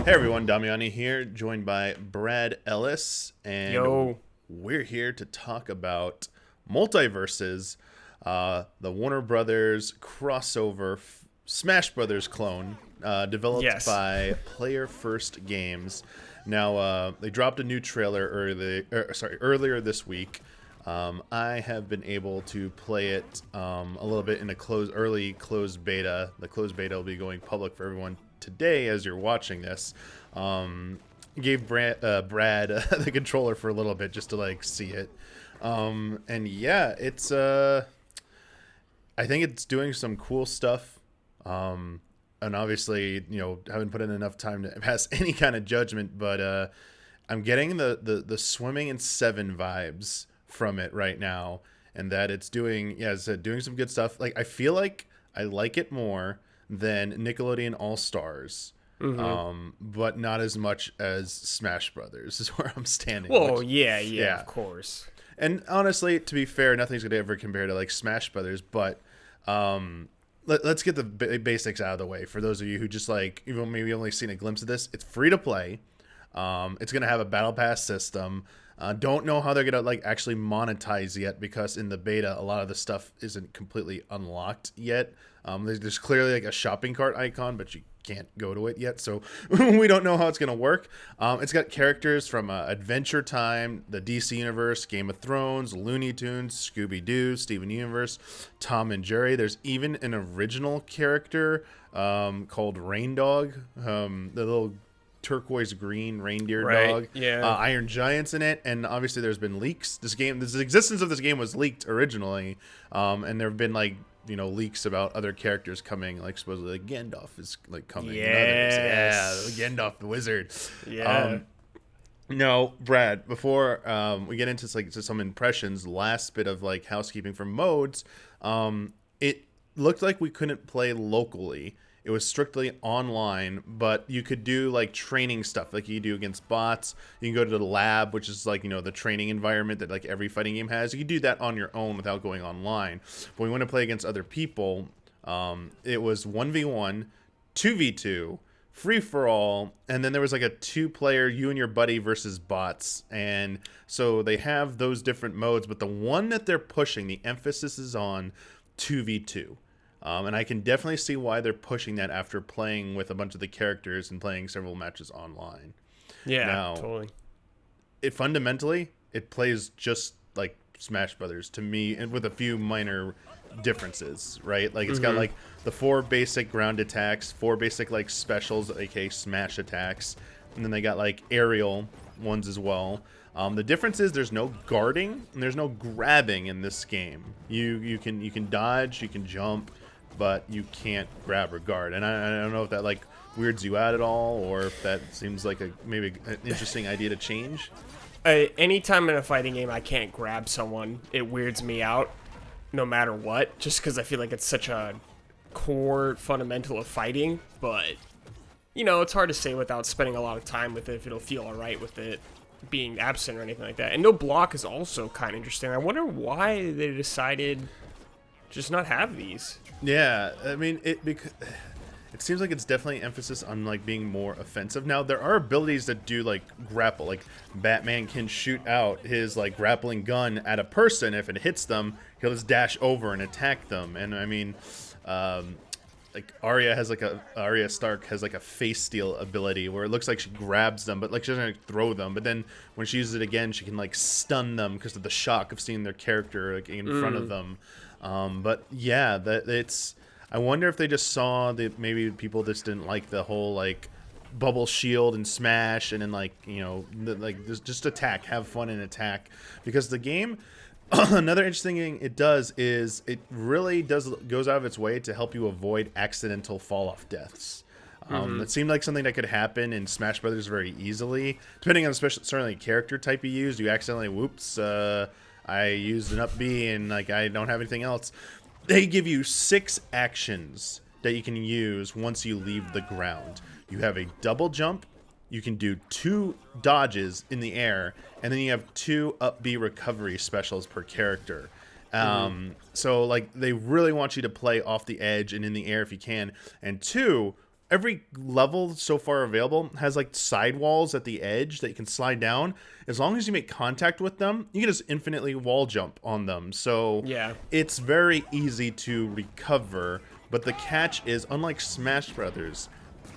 Hey everyone, Damiani here, joined by Brad Ellis, and Yo, we're here to talk about MultiVersus, the Warner Brothers crossover Smash Brothers clone, developed yes. by Player First Games. Now, they dropped a new trailer earlier this week. I have been able to play it a little bit in a early closed beta. The closed beta will be going public for everyone today as you're watching this. Gave Brad the controller for a little bit just to like see it. And yeah, it's I think it's doing some cool stuff. And obviously, haven't put in enough time to pass any kind of judgment, but I'm getting the swimming in seven vibes from it right now, and that it's doing, yeah, as I said, doing some good stuff. Like, I feel like I like it more than Nickelodeon All Stars, hmm but not as much as Smash Brothers is where I'm standing. Well, Which, yeah, yeah, of course. and honestly, to be fair, nothing's gonna ever compare to like Smash Brothers, but let's get the basics out of the way. For those of you who just like even maybe only seen a glimpse of this, it's free to play. It's gonna have a battle pass system. Don't know how they're gonna like actually monetize yet because in the beta a lot of the stuff isn't completely unlocked yet. There's clearly like a shopping cart icon, but you can't go to it yet, so we don't know how it's gonna work. It's got characters from Adventure Time, the DC Universe, Game of Thrones, Looney Tunes, Scooby Doo, Steven Universe, Tom and Jerry. There's even an original character called Rain Dog, the little turquoise green reindeer Right. dog. Yeah. Iron Giant's in it, and obviously there's been leaks. The existence of this game was leaked originally, and there have been like leaks about other characters coming. Like supposedly like Gandalf is like coming. Yes. And others. Yeah, Gandalf the wizard. Yeah. No, Brad. Before we get into like to some impressions, last bit of like housekeeping for modes. It looked like we couldn't play locally. It was strictly online, but you could do like training stuff like you do against bots. You can go to the lab, which is like, the training environment that like every fighting game has. You can do that on your own without going online. But when we want to play against other people, it was 1v1, 2v2, free for all, and then there was like a two-player, you and your buddy versus bots. And so they have those different modes, but the one that they're pushing, the emphasis is on 2v2. And I can definitely see why they're pushing that after playing with a bunch of the characters and playing several matches online. Yeah. Now, Totally. it plays just like Smash Brothers to me, and with a few minor differences, right? Like it's got like the four basic ground attacks, four basic like specials, aka smash attacks, and then they got like aerial ones as well. The difference is there's no guarding and there's no grabbing in this game. You can dodge, you can jump, but you can't grab or guard. And I don't know if that like weirds you out at all, or if that seems like maybe an interesting idea to change. Anytime in a fighting game I can't grab someone, it weirds me out, no matter what. Just because I feel like it's such a core fundamental of fighting. But it's hard to say without spending a lot of time with it if it'll feel alright with it being absent or anything like that. And no block is also kind of interesting. I wonder why they decided just not have these. Yeah, I mean because it seems like it's definitely emphasis on like being more offensive. Now there are abilities that do like grapple. Like Batman can shoot out his like grappling gun at a person. If it hits them, he'll just dash over and attack them. And I mean, like Arya Stark has like a face steal ability where it looks like she grabs them, but like she doesn't like, throw them. But then when she uses it again, she can like stun them because of the shock of seeing their character like in front of them. But yeah, it's. I wonder if they just saw that maybe people just didn't like the whole like bubble shield and smash, and then like like just attack, have fun and attack, because the game. Another interesting thing it does is it really goes out of its way to help you avoid accidental fall off deaths. It seemed like something that could happen in Smash Brothers very easily, depending on certainly character type you use. You accidentally, whoops, I used an up B and like I don't have anything else. They give you 6 actions that you can use once you leave the ground. You have a double jump. You can do 2 dodges in the air, and then you have 2 up B recovery specials per character. So like they really want you to play off the edge and in the air if you can. And 2, every level so far available has like sidewalls at the edge that you can slide down. As long as you make contact with them, you can just infinitely wall jump on them. So Yeah. it's very easy to recover. But the catch is, unlike Smash Brothers,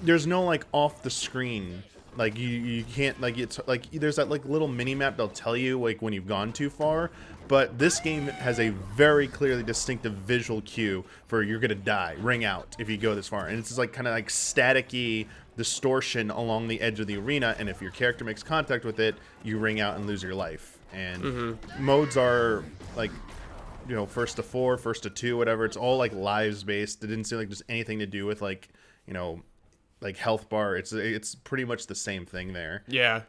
there's no like off the screen. Like you can't, like, it's like there's that like little mini map that'll tell you like when you've gone too far, but this game has a very clearly distinctive visual cue for you're gonna die, ring out if you go this far, and it's just like kind of like staticky distortion along the edge of the arena, and if your character makes contact with it, you ring out and lose your life. And modes are like, you know, first to 4, first to 2, whatever. It's all like lives based. It didn't seem like just anything to do with like, you know, like health bar. It's pretty much the same thing there. Yeah.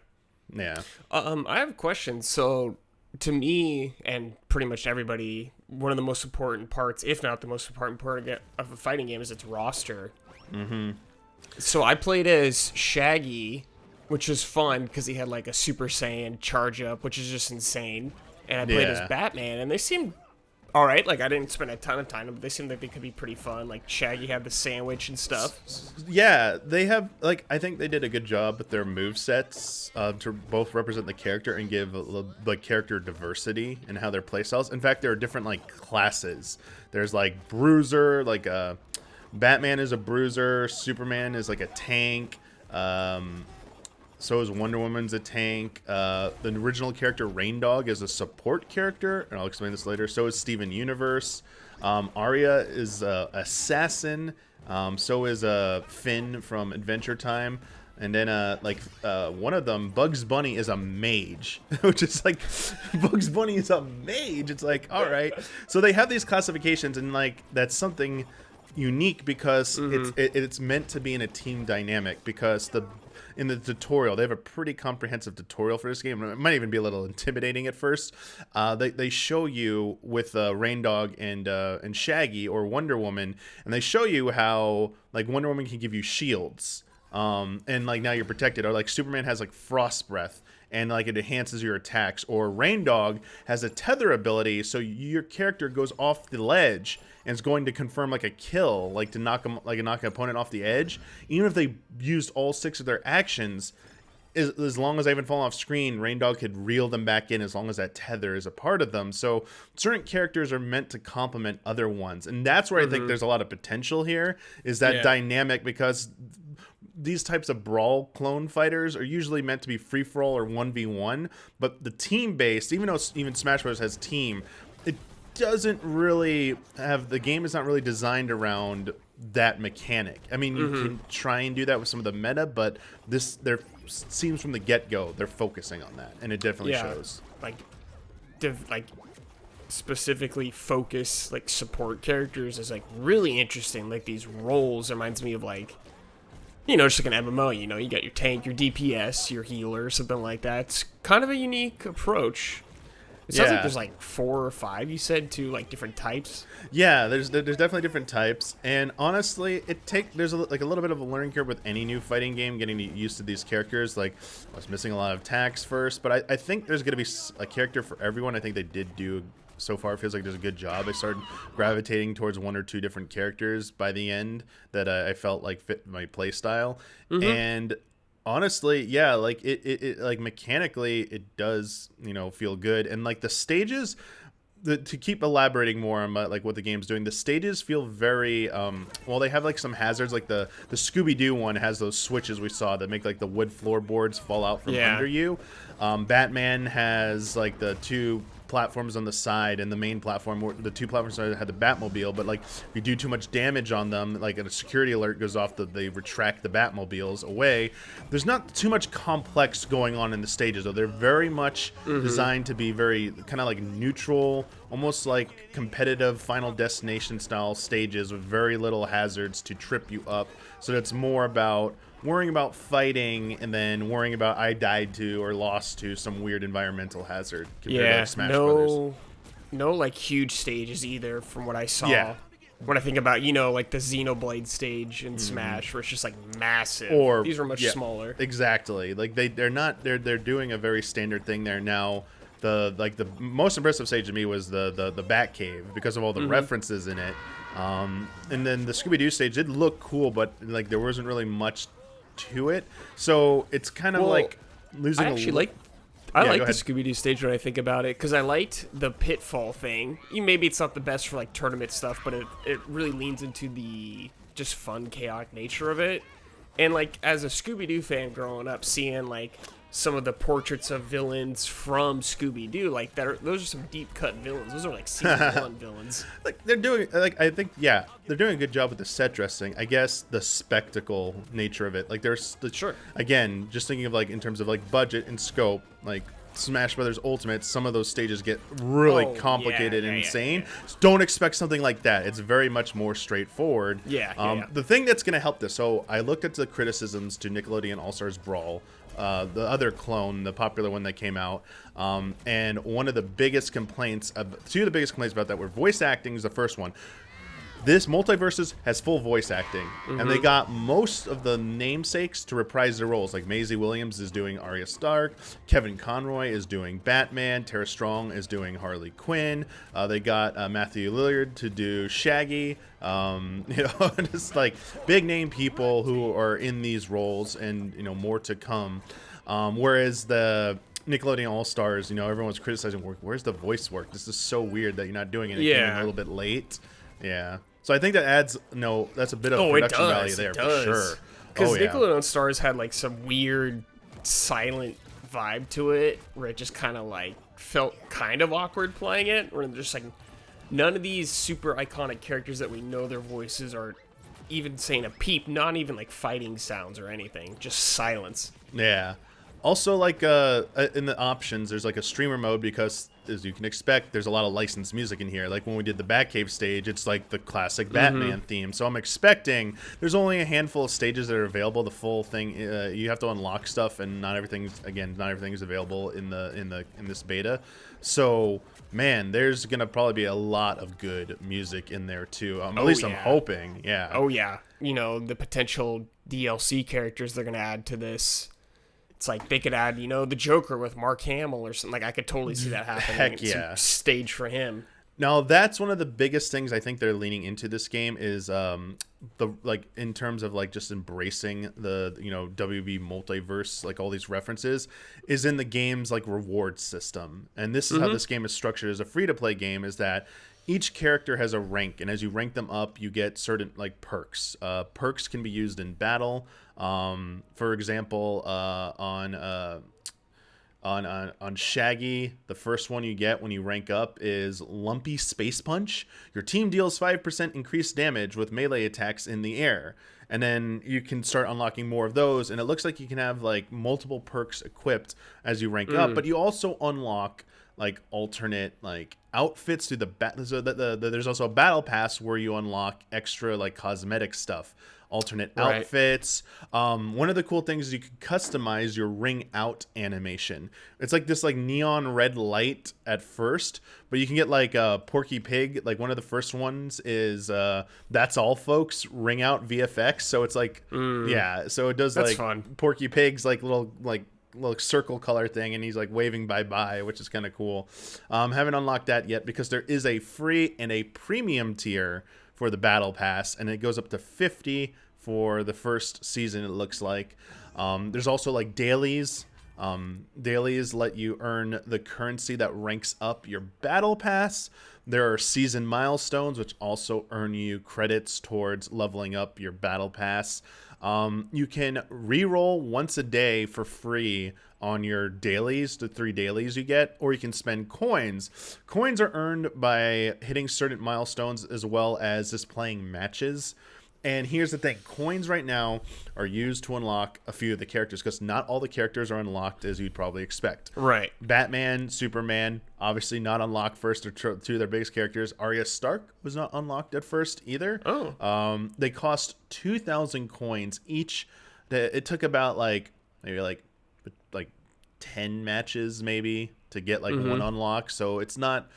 Yeah. I have a question. So, to me and pretty much everybody, one of the most important parts, if not the most important part of a fighting game, is its roster. Mm-hmm. So I played as Shaggy, which was fun because he had like a Super Saiyan charge up, which is just insane. And I played as Batman, and they seemed all right. Like, I didn't spend a ton of time, but they seemed like they could be pretty fun. Like, Shaggy had the sandwich and stuff. Yeah, they have, like, I think they did a good job with their movesets to both represent the character and give like character diversity in how their playstyles. In fact, there are different like classes. There's like Bruiser, like Batman is a bruiser, Superman is like a tank. So is Wonder Woman's a tank. The original character Rain Dog is a support character, and I'll explain this later. So is Steven Universe. Arya is assassin. So is Finn from Adventure Time. And then one of them, Bugs Bunny, is a mage, which is like, Bugs Bunny is a mage. It's like, all right. So they have these classifications, and like that's something unique because it's meant to be in a team dynamic, because in the tutorial, they have a pretty comprehensive tutorial for this game. It might even be a little intimidating at first. They show you with Rain Dog and Shaggy or Wonder Woman, and they show you how like Wonder Woman can give you shields, and like now you're protected. Or like Superman has like Frost Breath, and like it enhances your attacks. Or Rain Dog has a tether ability, so your character goes off the ledge and it's going to confirm like a kill, like to knock an opponent off the edge. Even if they used all 6 of their actions, as long as they haven't fallen off screen, Rain Dog could reel them back in as long as that tether is a part of them. So certain characters are meant to complement other ones, and that's where I think there's a lot of potential here, is that dynamic, because these types of brawl clone fighters are usually meant to be free-for-all or 1v1, but the team-based, even though even Smash Bros. Has team, it doesn't really have, the game is not really designed around that mechanic. I mean, you can try and do that with some of the meta, but there seems from the get-go they're focusing on that, and it definitely shows. Like specifically focus like support characters is like really interesting. Like these roles reminds me of like, you know, just like an MMO, you know, you got your tank, your DPS, your healer, something like that. It's kind of a unique approach. It sounds like there's like 4 or 5, you said, two like different types. Yeah, there's definitely different types, and honestly, there's like a little bit of a learning curve with any new fighting game, getting used to these characters. Like, I was missing a lot of attacks first, but I think there's going to be a character for everyone. I think they did do, so far it feels like there's a good job. I started gravitating towards 1 or 2 different characters by the end that I felt like fit my play style. And honestly, yeah, like it like mechanically it does, you know, feel good. And like the stages, to keep elaborating more on like what the game's doing, the stages feel very well, they have like some hazards, like the Scooby-Doo one has those switches we saw that make like the wood floorboards fall out from under you. Batman has like the 2 platforms on the side, and the main platform, the 2 platforms had the Batmobile, but like if you do too much damage on them, like a security alert goes off, they retract the Batmobiles away. There's not too much complex going on in the stages, though. They're very much designed to be very kind of like neutral, almost like competitive Final Destination style stages with very little hazards to trip you up. So it's more about worrying about fighting and then worrying about I died to or lost to some weird environmental hazard compared to like Smash Brothers. No like huge stages either from what I saw. When I think about, you know, like the Xenoblade stage in Smash, where it's just like massive. Or these were much smaller. Exactly. Like they're doing a very standard thing there now. the most impressive stage to me was the Bat Cave because of all the references in it. And then the Scooby Doo stage did look cool, but like there wasn't really much to it. So it's kind of like losing. I like the Scooby Doo stage when I think about it, because I liked the pitfall thing. Maybe it's not the best for like tournament stuff, but it really leans into the just fun, chaotic nature of it. And like as a Scooby Doo fan growing up, seeing like some of the portraits of villains from Scooby Doo, like those are some deep cut villains. Those are like season 1 villains. Like they're doing, like I think, yeah, they're doing a good job with the set dressing. I guess the spectacle nature of it, like there's again, just thinking of like in terms of like budget and scope, like Smash Brothers Ultimate, some of those stages get really complicated and insane. So don't expect something like that. It's very much more straightforward. The thing that's going to help this, so I looked at the criticisms to Nickelodeon All-Stars Brawl, the other clone, the popular one that came out, and one of the biggest complaints, two of the biggest complaints about that were voice acting is the first one. This MultiVersus has full voice acting, and they got most of the namesakes to reprise their roles. Like Maisie Williams is doing Arya Stark, Kevin Conroy is doing Batman, Tara Strong is doing Harley Quinn. They got Matthew Lillard to do Shaggy. Just like big name people who are in these roles, and more to come. Whereas the Nickelodeon All Stars, everyone's criticizing, where's the voice work? This is so weird that you're not doing it. It came in a little bit late. Yeah. So I think that adds, that's a bit of production value there for sure. Because Nickelodeon Stars had like some weird silent vibe to it, where it just kind of like felt kind of awkward playing it, where there's like none of these super iconic characters that we know their voices are even saying a peep, not even like fighting sounds or anything, just silence. Yeah. Also, like in the options, there's like a streamer mode because, as you can expect, there's a lot of licensed music in here. Like when we did the Batcave stage, it's like the classic Batman theme. So I'm expecting there's only a handful of stages that are available. The full thing, you have to unlock stuff, and not everything's available in this beta. So man, there's gonna probably be a lot of good music in there too. At least I'm hoping. Yeah. Oh yeah. The potential DLC characters they're gonna add to this. It's like they could add, the Joker with Mark Hamill or something. Like I could totally see that happening. Heck yeah. Stage for him. Now that's one of the biggest things I think they're leaning into this game is in terms of like just embracing the WB multiverse, like all these references, is in the game's like reward system. And this is how this game is structured as a free-to-play game, is that each character has a rank, and as you rank them up, you get certain like perks. Perks can be used in battle. For example, on Shaggy, the first one you get when you rank up is Lumpy Space Punch. Your team deals 5% increased damage with melee attacks in the air. And then you can start unlocking more of those, and it looks like you can have like multiple perks equipped as you rank up, but you also unlock like alternate like outfits through there's also a battle pass where you unlock extra like cosmetic stuff, alternate outfits. One of the cool things is you can customize your ring out animation. It's like this like neon red light at first, but you can get like a Porky Pig. Like one of the first ones is That's All Folks ring out VFX. So it's like so it does like fun. Porky Pig's like little circle color thing, and he's like waving bye-bye, which is kind of cool. Haven't unlocked that yet because there is a free and a premium tier for the battle pass, and it goes up to 50 for the first season, it looks like. There's also like dailies. Dailies let you earn the currency that ranks up your battle pass. There are season milestones, which also earn you credits towards leveling up your battle pass. You can re-roll once a day for free on your dailies, the 3 dailies you get, or you can spend coins. Coins are earned by hitting certain milestones as well as just playing matches. And here's the thing. Coins right now are used to unlock a few of the characters because not all the characters are unlocked as you'd probably expect. Right. Batman, Superman, obviously not unlocked first. They're two of their biggest characters. Arya Stark was not unlocked at first either. Oh. They cost 2,000 coins each. It took about maybe 10 matches maybe to get one unlock. So it's not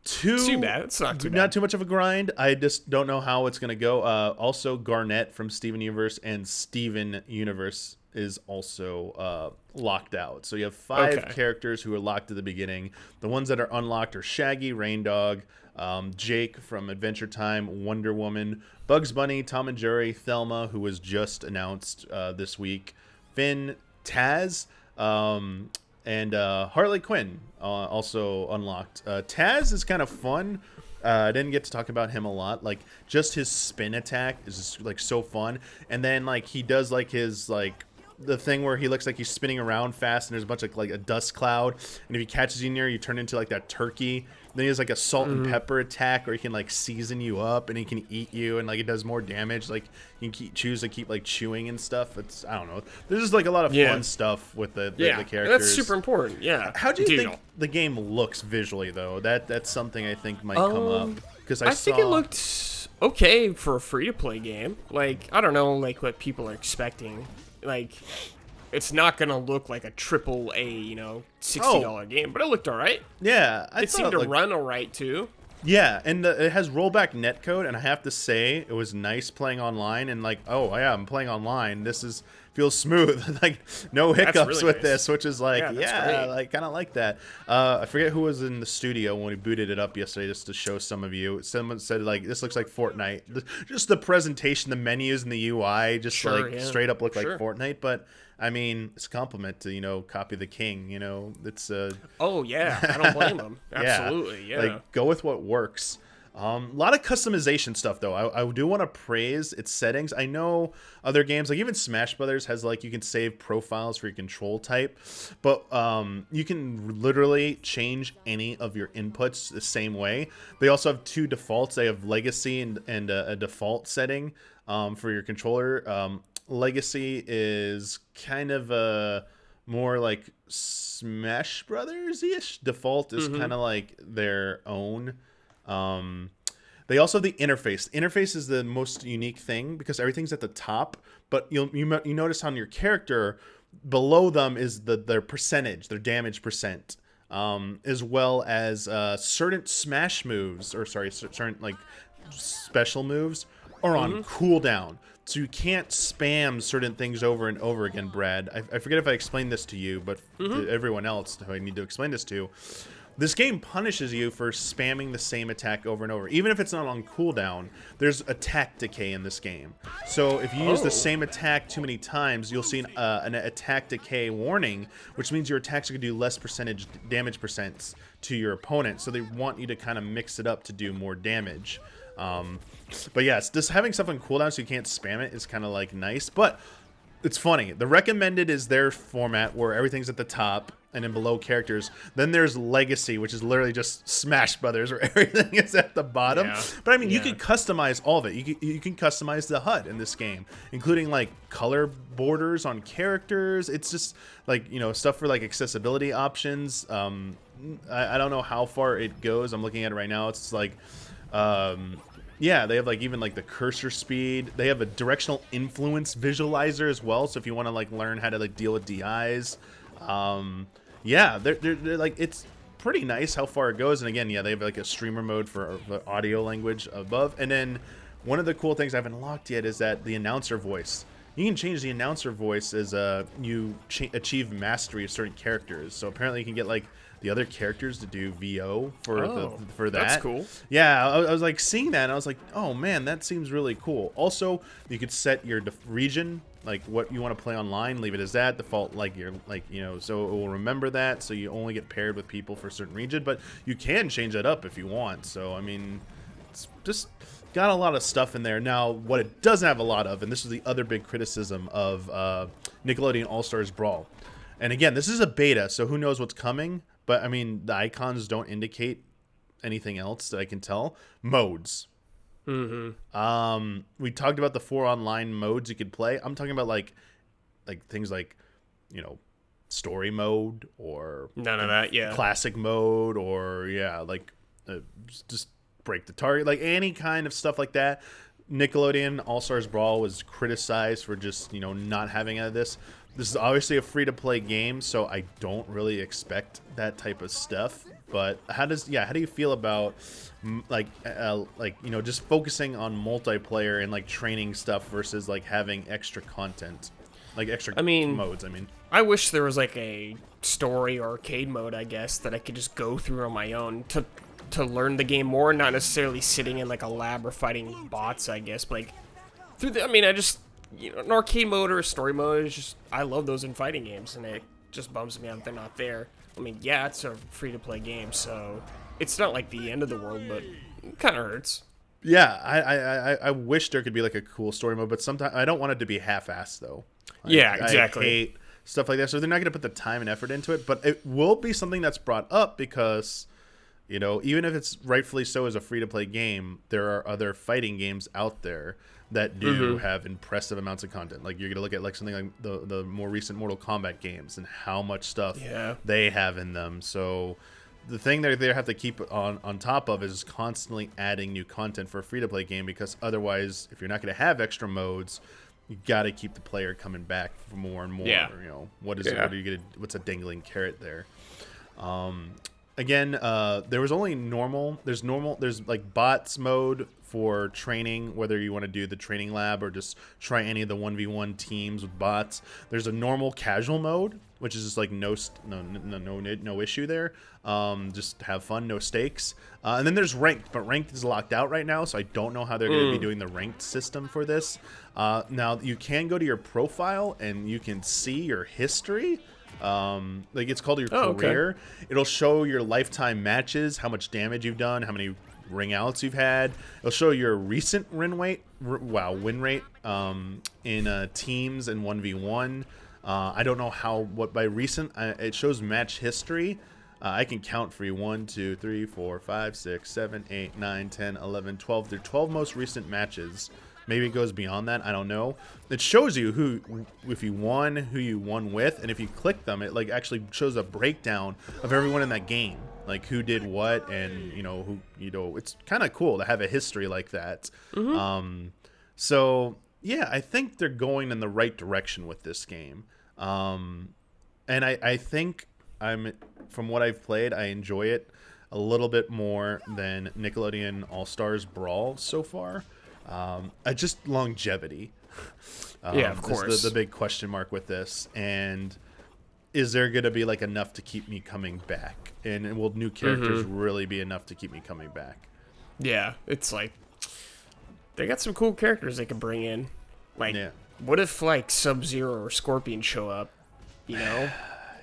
too bad. It's not too bad. Not too much of a grind. I just don't know how it's going to go. Also, Garnett from Steven Universe and Steven Universe is also locked out. So you have 5 Okay. characters who are locked at the beginning. The ones that are unlocked are Shaggy, Rain Dog, Jake from Adventure Time, Wonder Woman, Bugs Bunny, Tom and Jerry, Thelma, who was just announced this week, Finn, Taz, and Harley Quinn also unlocked. Taz is kind of fun. I didn't get to talk about him a lot. Like, just his spin attack is just, like, so fun. And then, like, he does, like, his, like, the thing where he looks like he's spinning around fast and there's a bunch of, like, a dust cloud. And if he catches you near, you turn into, like, that turkey. Then he has, like, a salt and pepper attack where he can, like, season you up and he can eat you and, like, it does more damage. Like, you can choose to keep, like, chewing and stuff. It's, I don't know. There's just, like, a lot of fun stuff with the characters. That's super important. Yeah. How do you think the game looks visually, though? That's something I think might come up. Because I think it looked okay for a free-to-play game. Like, I don't know, like, what people are expecting. Like, it's not going to look like a triple A, you know, $60 game, but it looked all right. Yeah. It seemed to run all right, too. Yeah, and it has rollback netcode, and I have to say, it was nice playing online, and like, oh, yeah, I'm playing online. This feels smooth. Like, no hiccups really with nice. this, which is like, Yeah, like, kind of like that. I forget who was in the studio when we booted it up yesterday just to show some of you. Someone said, like, this looks like Fortnite. Just the presentation, the menus, and the UI just, straight up look like Fortnite, but... I mean, it's a compliment to, you know, copy the king, you know, it's Oh, yeah, I don't blame them. Absolutely, yeah. Like, go with what works. A lot of customization stuff, though. I do want to praise its settings. I know other games, like even Smash Brothers has, like, you can save profiles for your control type, but you can literally change any of your inputs the same way. They also have 2 defaults. They have Legacy and a default setting for your controller. Legacy is kind of a more like Smash Brothers-ish. Default is kind of like their own. They also have the interface. The interface is the most unique thing because everything's at the top, but you notice on your character below them is their percentage, their damage percent, as well as certain smash moves, or sorry, certain like special moves are on cooldown. So you can't spam certain things over and over again, Brad. I forget if I explained this to you, but to everyone else who I need to explain this to, this game punishes you for spamming the same attack over and over. Even if it's not on cooldown, there's attack decay in this game. So if you use the same attack too many times, you'll see an attack decay warning, which means your attacks are going to do less damage percents to your opponent. So they want you to kind of mix it up to do more damage. But yes, just having stuff on cooldown so you can't spam it is kind of like nice, but it's funny. The recommended is their format where everything's at the top and then below characters. Then there's Legacy, which is literally just Smash Brothers where everything is at the bottom. Yeah. But I mean, you can customize all of it. You can customize the HUD in this game, including like color borders on characters. It's just like, you know, stuff for like accessibility options. I don't know how far it goes. I'm looking at it right now. It's like... yeah, they have like even like the cursor speed. They have a directional influence visualizer as well. So if you want to like learn how to like deal with DIs, yeah, they're like, it's pretty nice how far it goes. And again, yeah, they have like a streamer mode for the audio language above. And then one of the cool things I haven't unlocked yet is that the announcer voice. You can change the announcer voice as you achieve mastery of certain characters. So apparently you can get like the other characters to do VO for that. That's cool. Yeah, I was like seeing that and I was like, oh man, that seems really cool. Also, you could set your region, like what you want to play online, leave it as that default, like your so it will remember that, so you only get paired with people for a certain region, but you can change that up if you want. So I mean, it's just got a lot of stuff in there. Now, what it doesn't have a lot of, and this is the other big criticism of Nickelodeon All-Stars Brawl. And again, this is a beta, so who knows what's coming. But, I mean, the icons don't indicate anything else that I can tell. Modes. We talked about the 4 online modes you could play. I'm talking about, like things like, you know, story mode or... None of that, yeah. Classic mode or, yeah, like, just break the target. Like, any kind of stuff like that. Nickelodeon All-Stars Brawl was criticized for just, you know, not having any of this. This is obviously a free-to-play game, so I don't really expect that type of stuff. But how do you feel about like you know, just focusing on multiplayer and like training stuff versus like having extra content? like extra modes. I mean, I wish there was like a story or arcade mode, I guess, that I could just go through on my own to learn the game more, not necessarily sitting in like a lab or fighting bots, I guess. But like I just an arcade mode or a story mode is just, I love those in fighting games, and it just bums me out that they're not there. I mean, yeah, it's a free to play game, so it's not like the end of the world, but it kind of hurts. Yeah, I wish there could be like a cool story mode, but sometimes I don't want it to be half-assed though. Yeah, exactly. I hate stuff like that, so they're not going to put the time and effort into it, but it will be something that's brought up because, you know, even if it's rightfully so as a free-to-play game, there are other fighting games out there that do have impressive amounts of content. Like, you're going to look at like something like the more recent Mortal Kombat games and how much stuff they have in them. So the thing that they have to keep on top of is constantly adding new content for a free-to-play game, because otherwise, if you're not going to have extra modes, you got to keep the player coming back for more and more. Yeah. You know, what is it? What are you gonna? What's a dangling carrot there? Again, there was only normal. There's like bots mode for training, whether you want to do the training lab or just try any of the 1v1 teams with bots. There's a normal casual mode, which is just like no issue there. Just have fun, no stakes. And then there's ranked, but ranked is locked out right now, so I don't know how they're going to be doing the ranked system for this. Now you can go to your profile and you can see your history. Like, it's called your career. Okay. It'll show your lifetime matches, how much damage you've done, how many ring outs you've had. It'll show your recent win rate in teams and 1v1. I don't know what by recent. It shows match history. I can count for you. 1, 2, 3, 4, 5, 6, 7, 8, 9, 10, 11, 12. They're 12 most recent matches. Maybe it goes beyond that. I don't know. It shows you if you won, who you won with, and if you click them, it like actually shows a breakdown of everyone in that game, like who did what, and it's kind of cool to have a history like that. So yeah, I think they're going in the right direction with this game, and I think from what I've played, I enjoy it a little bit more than Nickelodeon All-Stars Brawl so far. Just longevity. Yeah, of course. Is the big question mark with this. And is there going to be like enough to keep me coming back? And will new characters really be enough to keep me coming back? Yeah, it's like they got some cool characters they can bring in. Like, what if like Sub-Zero or Scorpion show up? You know?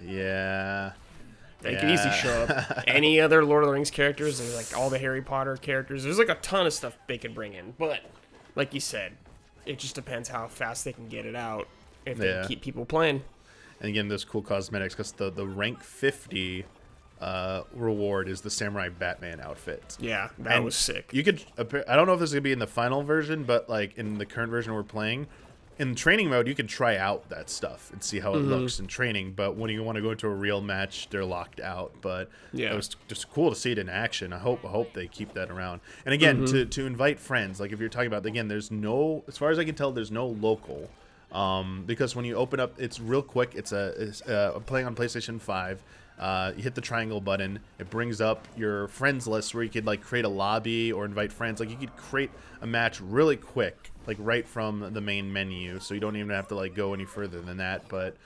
Yeah. They could easily show up. Any other Lord of the Rings characters, there's like all the Harry Potter characters. There's like a ton of stuff they could bring in. But like you said, it just depends how fast they can get it out if they can keep people playing. And again, those cool cosmetics, because the rank 50 reward is the Samurai Batman outfit. Yeah, that was sick. You could, I don't know if this is gonna be in the final version, but like in the current version we're playing, in training mode, you can try out that stuff and see how it looks in training. But when you want to go into a real match, they're locked out. But it was just cool to see it in action. I hope they keep that around. And again, to invite friends, like if you're talking about, again, there's no, as far as I can tell, there's no local. Because when you open up, it's real quick. It's playing on PlayStation 5. You hit the triangle button. It brings up your friends list where you could like create a lobby or invite friends. Like you could create a match really quick, like right from the main menu. So you don't even have to like go any further than that. But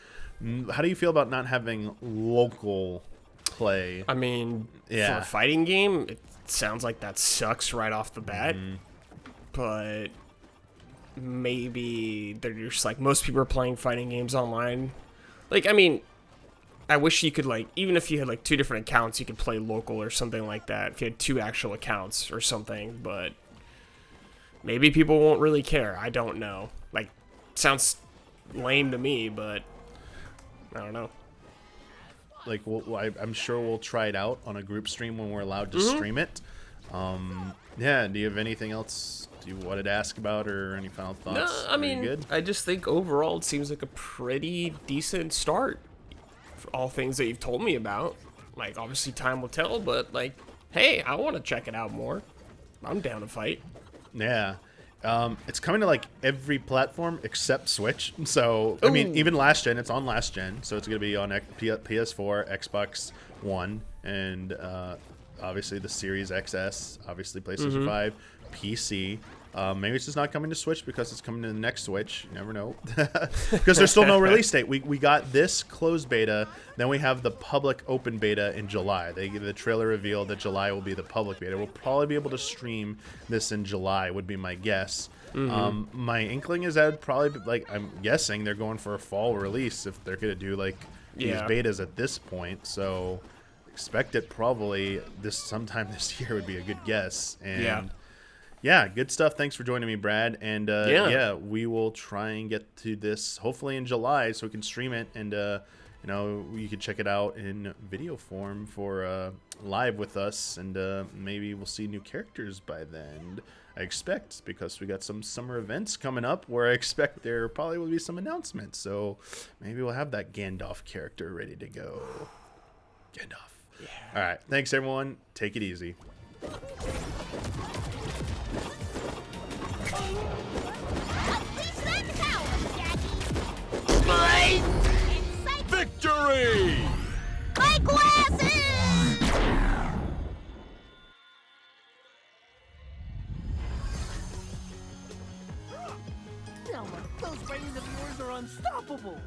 how do you feel about not having local play? I mean, for a fighting game, it sounds like that sucks right off the bat. But maybe they're just like, most people are playing fighting games online. Like, I mean, I wish you could, like, even if you had like 2 different accounts, you could play local or something like that. If you had 2 actual accounts or something, but maybe people won't really care. I don't know. Like, sounds lame to me, but I don't know. Like, I'm sure we'll try it out on a group stream when we're allowed to stream it. Yeah, do you have anything else you wanted to ask about or any final thoughts? No, I mean, good? I just think overall it seems like a pretty decent start for all things that you've told me about. Like, obviously time will tell, but like, hey, I want to check it out more. I'm down to fight. Yeah. It's coming to like every platform except Switch. So, I mean, even last gen, it's on last gen. So it's going to be on PS4, Xbox One, and obviously the Series XS, obviously PlayStation 5, PC. Maybe it's just not coming to Switch because it's coming to the next Switch. You never know. Because there's still no release date. We got this closed beta, then we have the public open beta in July. The trailer revealed that July will be the public beta. We'll probably be able to stream this in July, would be my guess. My inkling is that would probably be, like, I'm guessing they're going for a fall release if they're going to do like these betas at this point. So expect it probably sometime this year would be a good guess. And yeah, good stuff. Thanks for joining me, Brad. And yeah, we will try and get to this hopefully in July so we can stream it, and you know, you can check it out in video form for live with us, and maybe we'll see new characters by then. I expect, because we got some summer events coming up where I expect there probably will be some announcements. So maybe we'll have that Gandalf character ready to go. Gandalf. Yeah. All right. Thanks, everyone. Take it easy. Victory! My glasses! Elmer, those brains of yours are unstoppable!